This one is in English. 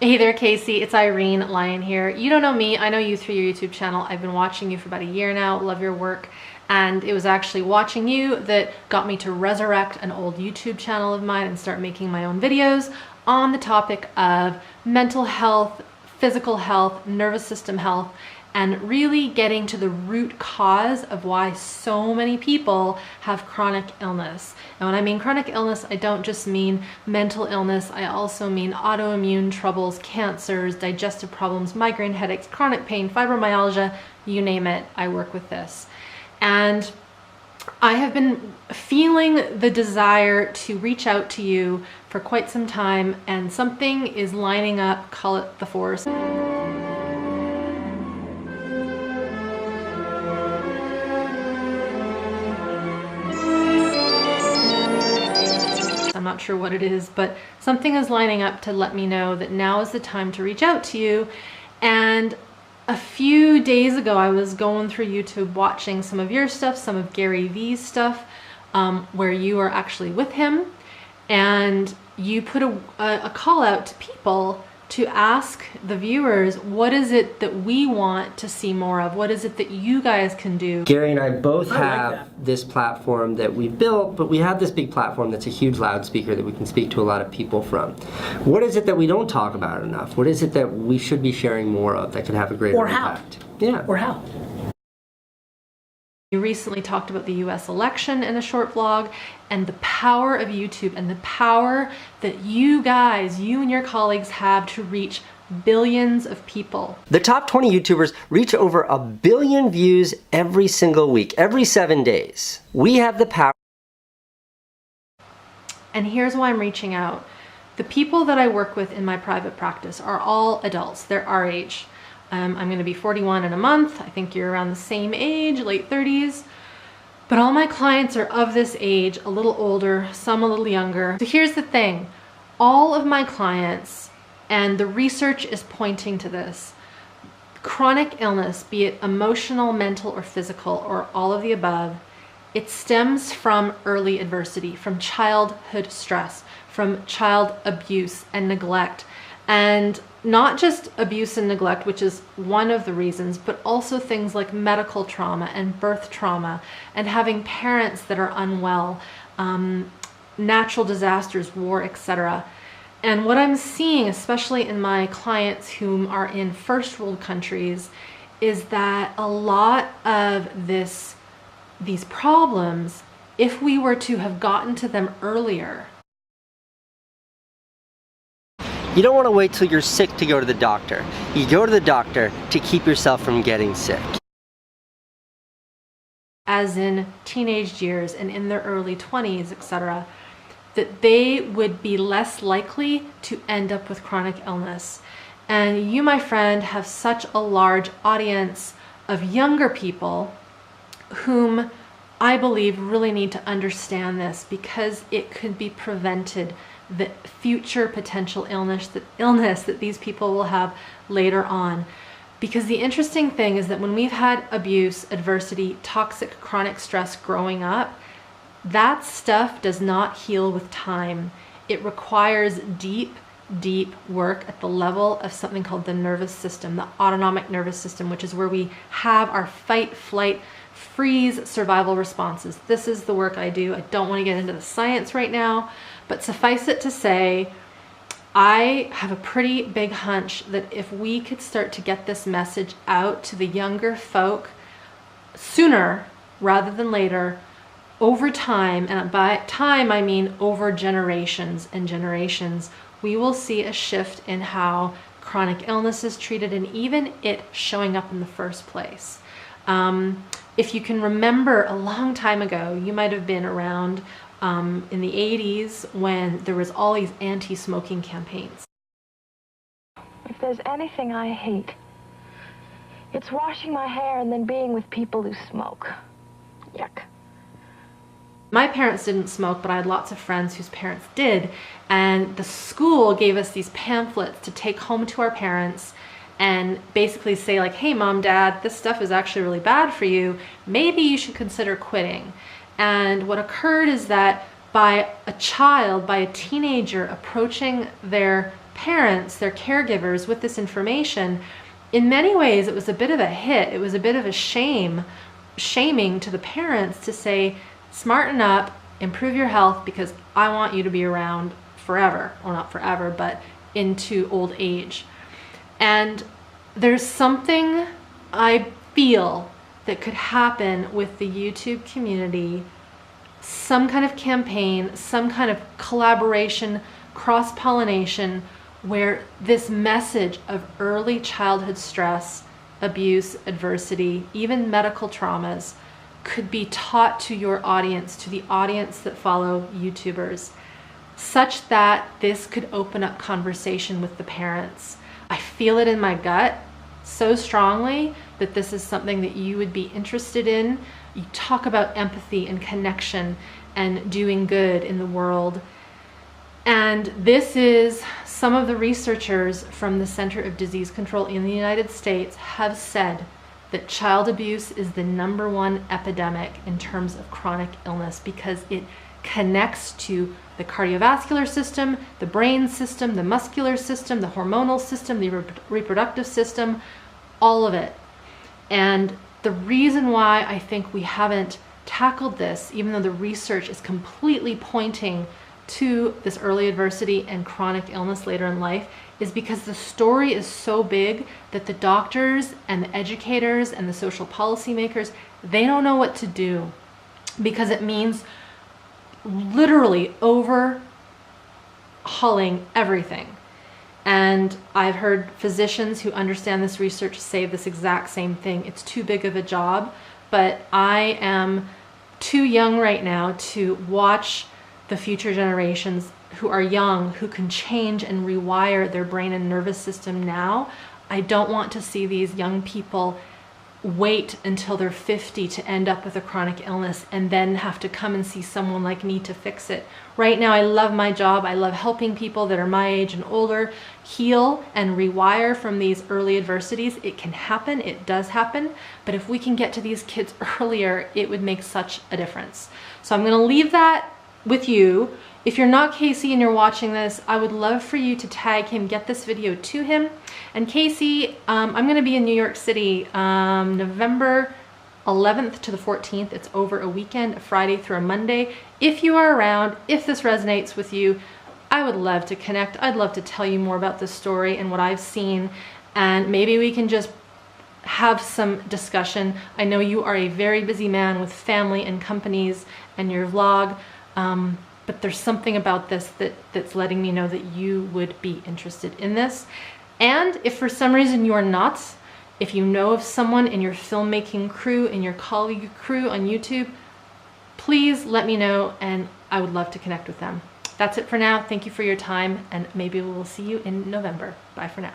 Hey there, Casey. It's Irene Lyon here. You don't know me. I know you through your YouTube channel. I've been watching you for about a year now. Love your work. And it was actually watching you that got me to resurrect an old YouTube channel of mine and start making my own videos on the topic of mental health, physical health, nervous system health, and really getting to the root cause of why so many people have chronic illness. And when I mean chronic illness, I don't just mean mental illness. I also mean autoimmune troubles, cancers, digestive problems, migraine headaches, chronic pain, fibromyalgia, you name it, I work with this. And I have been feeling the desire to reach out to you for quite some time, and something is lining up, call it the force. I'm not sure what it is, but something is lining up to let me know that now is the time to reach out to you. And a few days ago, I was going through YouTube watching some of your stuff, some of Gary V's stuff, where you are actually with him, and you put a call out to people to ask the viewers, what is it that we want to see more of? What is it that you guys can do? Gary and I both have this platform that we built, but we have this big platform that's a huge loudspeaker that we can speak to a lot of people from. What is it that we don't talk about enough? What is it that we should be sharing more of that could have a greater impact? Yeah. Or how? You recently talked about the US election in a short vlog, and the power of YouTube and the power that you guys, you and your colleagues have to reach billions of people. The top 20 YouTubers reach over 1 billion views every single week, every 7 days. We have the power. And here's why I'm reaching out. The people that I work with in my private practice are all adults. They're our age. I'm going to be 41 in a month. I think you're around the same age, late 30s. But all my clients are of this age, a little older, some a little younger. So here's the thing. All of my clients, and the research is pointing to this, chronic illness, be it emotional, mental, or physical, or all of the above, it stems from early adversity, from childhood stress, from child abuse and neglect. And not just abuse and neglect, which is one of the reasons, but also things like medical trauma and birth trauma and having parents that are unwell, natural disasters, war, etc. And what I'm seeing, especially in my clients whom are in first world countries, is that a lot of these problems, if we were to have gotten to them earlier. You don't want to wait till you're sick to go to the doctor. You go to the doctor to keep yourself from getting sick. As in teenage years and in their early 20s, etc., that they would be less likely to end up with chronic illness. And you, my friend, have such a large audience of younger people whom I believe really need to understand this, because it could be prevented, the future potential illness that these people will have later on. Because the interesting thing is that when we've had abuse, adversity, toxic chronic stress growing up, that stuff does not heal with time. It requires deep work at the level of something called the nervous system, the autonomic nervous system, which is where we have our fight, flight, freeze survival responses. This is the work I do. I don't want to get into the science right now, but suffice it to say, I have a pretty big hunch that if we could start to get this message out to the younger folk sooner rather than later, over time, and by time I mean over generations and generations, we will see a shift in how chronic illness is treated and even it showing up in the first place. If you can remember a long time ago, you might have been around in the 80s when there was all these anti-smoking campaigns. If there's anything I hate, it's washing my hair and then being with people who smoke. Yuck. My parents didn't smoke, but I had lots of friends whose parents did, and the school gave us these pamphlets to take home to our parents and basically say like, hey mom, dad, this stuff is actually really bad for you. Maybe you should consider quitting. And what occurred is that by a child, by a teenager approaching their parents, their caregivers, with this information, in many ways it was a bit of a hit. It was a bit of a shaming to the parents to say, smarten up, improve your health, because I want you to be around forever. Well, not forever, but into old age. And there's something I feel that could happen with the YouTube community, some kind of campaign, some kind of collaboration, cross-pollination, where this message of early childhood stress, abuse, adversity, even medical traumas could be taught to your audience, to the audience that follow YouTubers, such that this could open up conversation with the parents. I feel it in my gut so strongly that this is something that you would be interested in. You talk about empathy and connection and doing good in the world. And this is some of the researchers from the Center of Disease Control in the United States have said that child abuse is the #1 epidemic in terms of chronic illness, because it connects to the cardiovascular system, the brain system, the muscular system, the hormonal system, the reproductive system, all of it. And the reason why I think we haven't tackled this, even though the research is completely pointing to this early adversity and chronic illness later in life, is because the story is so big that the doctors and the educators and the social policy makers, they don't know what to do, because it means literally overhauling everything. And I've heard physicians who understand this research say this exact same thing. It's too big of a job, but I am too young right now to watch the future generations who are young, who can change and rewire their brain and nervous system now. I don't want to see these young people wait until they're 50 to end up with a chronic illness and then have to come and see someone like me to fix it. Right now, I love my job. I love helping people that are my age and older heal and rewire from these early adversities. It can happen. It does happen. But if we can get to these kids earlier, it would make such a difference. So I'm going to leave that with you. If you're not Casey and you're watching this, I would love for you to tag him, get this video to him. And Casey, I'm going to be in New York City November 11th to the 14th. It's over a weekend, a Friday through a Monday. If you are around, if this resonates with you, I would love to connect. I'd love to tell you more about this story and what I've seen, and maybe we can just have some discussion. I know you are a very busy man with family and companies and your vlog, but there's something about this that's letting me know that you would be interested in this. And if for some reason you are not, if you know of someone in your filmmaking crew, in your colleague crew on YouTube, please let me know and I would love to connect with them. That's it for now. Thank you for your time, and maybe we'll see you in November. Bye for now.